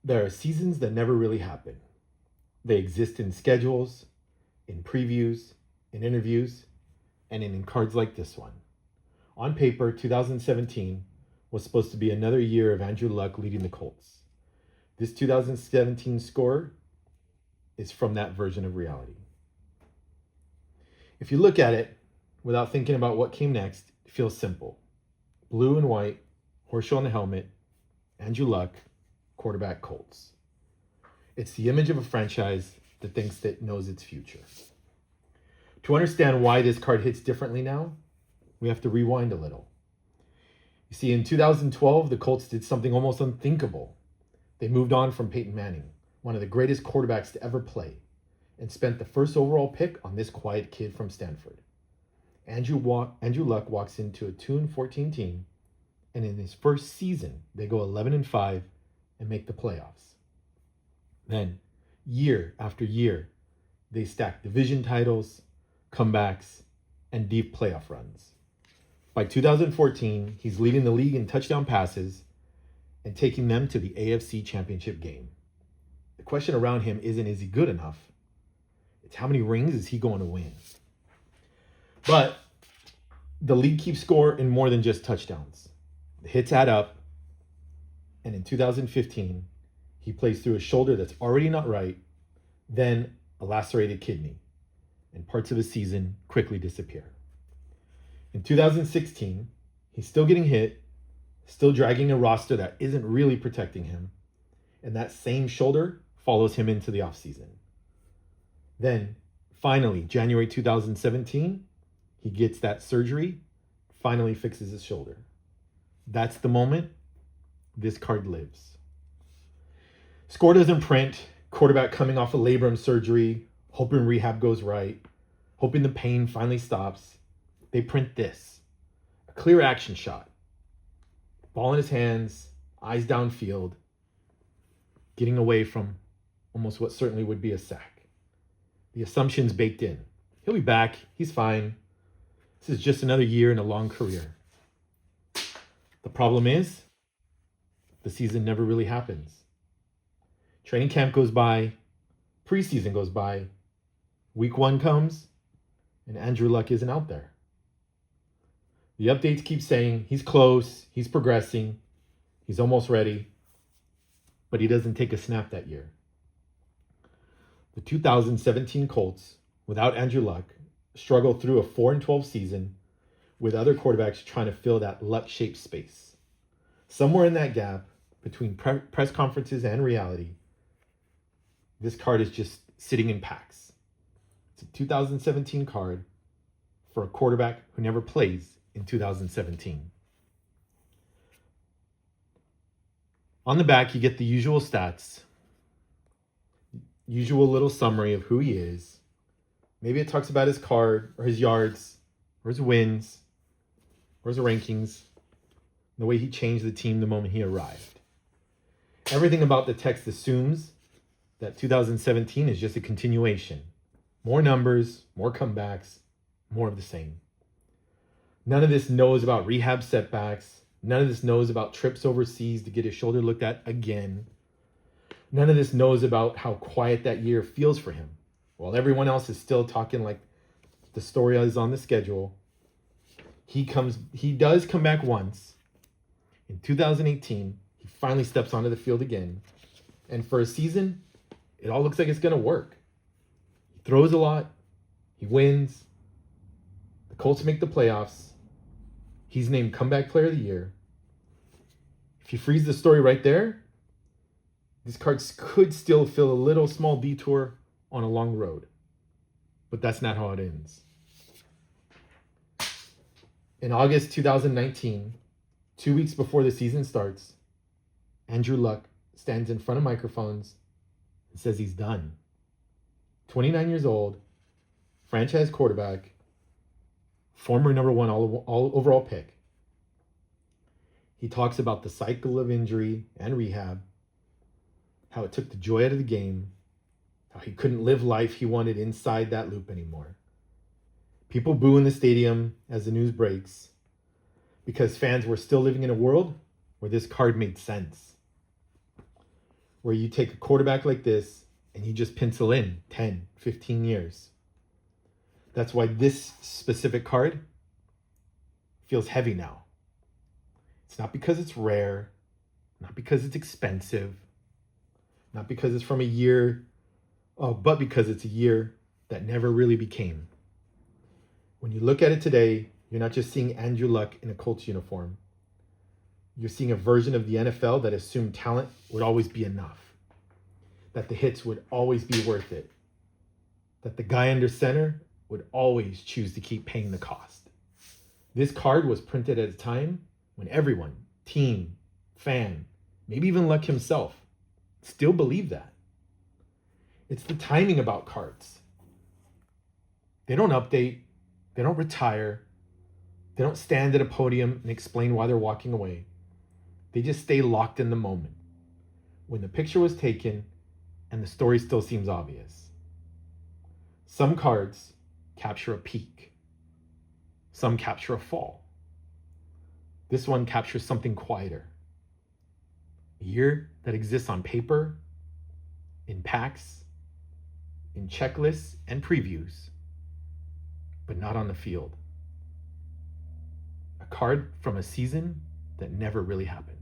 There are seasons that never really happen. They exist in schedules, in previews, in interviews, and in cards like this one. On paper, 2017 was supposed to be another year of Andrew Luck leading the Colts. This 2017 score is from that version of reality. If you look at it without thinking about what came next, it feels simple. Blue and white, horseshoe on the helmet, Andrew Luck, quarterback Colts. It's the image of a franchise that thinks that knows its future. To understand why this card hits differently now, we have to rewind a little. You see, in 2012, the Colts did something almost unthinkable. They moved on from Peyton Manning, one of the greatest quarterbacks to ever play, and spent the first overall pick on this quiet kid from Stanford. Andrew Luck walks into a 2-14 team, and in his first season, they go 11-5 and make the playoffs. Then, year after year, they stack division titles, comebacks, and deep playoff runs. By 2014, he's leading the league in touchdown passes and taking them to the AFC Championship game. The question around him isn't, is he good enough? It's how many rings is he going to win? But the league keeps score in more than just touchdowns. The hits add up, and in 2015, he plays through a shoulder that's already not right, then a lacerated kidney, and parts of his season quickly disappear. In 2016, he's still getting hit, still dragging a roster that isn't really protecting him, and that same shoulder follows him into the offseason. Then, finally, January 2017, he gets that surgery, finally fixes his shoulder. That's the moment this card lives. Score doesn't print, quarterback coming off a labrum surgery, hoping rehab goes right, hoping the pain finally stops. They print this, a clear action shot. Ball in his hands, eyes downfield, getting away from almost what certainly would be a sack. The assumption's baked in. He'll be back, he's fine. This is just another year in a long career. The problem is, the season never really happens. Training camp goes by, preseason goes by, week 1 comes, and Andrew Luck isn't out there. The updates keep saying he's close, he's progressing, he's almost ready, but he doesn't take a snap that year. The 2017 Colts, without Andrew Luck, struggle through a 4-12 season with other quarterbacks trying to fill that Luck-shaped space. Somewhere in that gap between press conferences and reality, this card is just sitting in packs. It's a 2017 card for a quarterback who never plays in 2017. On the back, you get the usual stats, usual little summary of who he is. Maybe it talks about his card or his yards or his wins or his rankings, the way he changed the team the moment he arrived. Everything about the text assumes that 2017 is just a continuation. More numbers, more comebacks, more of the same. None of this knows about rehab setbacks. None of this knows about trips overseas to get his shoulder looked at again. None of this knows about how quiet that year feels for him. While everyone else is still talking like the story is on the schedule, he does come back once. In 2018, he finally steps onto the field again. And for a season, it all looks like it's going to work. He throws a lot. He wins. The Colts make the playoffs. He's named Comeback Player of the Year. If you freeze the story right there, this card could still fill a little small detour on a long road. But that's not how it ends. In August 2019, 2 weeks before the season starts, Andrew Luck stands in front of microphones and says he's done. 29 years old, franchise quarterback, former number 1 all overall pick. He talks about the cycle of injury and rehab, how it took the joy out of the game, how he couldn't live life he wanted inside that loop anymore. People boo in the stadium as the news breaks because fans were still living in a world where this card made sense. where you take a quarterback like this and you just pencil in 10, 15 years. That's why this specific card feels heavy now. It's not because it's rare, not because it's expensive, not because it's from a year, but because it's a year that never really became. When you look at it today, you're not just seeing Andrew Luck in a Colts uniform. You're seeing a version of the NFL that assumed talent would always be enough, that the hits would always be worth it, that the guy under center would always choose to keep paying the cost. This card was printed at a time when everyone, team, fan, maybe even Luck himself, still believed that. It's the timing about cards. They don't update, they don't retire, they don't stand at a podium and explain why they're walking away. They just stay locked in the moment, when the picture was taken and the story still seems obvious. Some cards capture a peak. Some capture a fall. This one captures something quieter. A year that exists on paper, in packs, in checklists and previews, but not on the field. A card from a season that never really happened.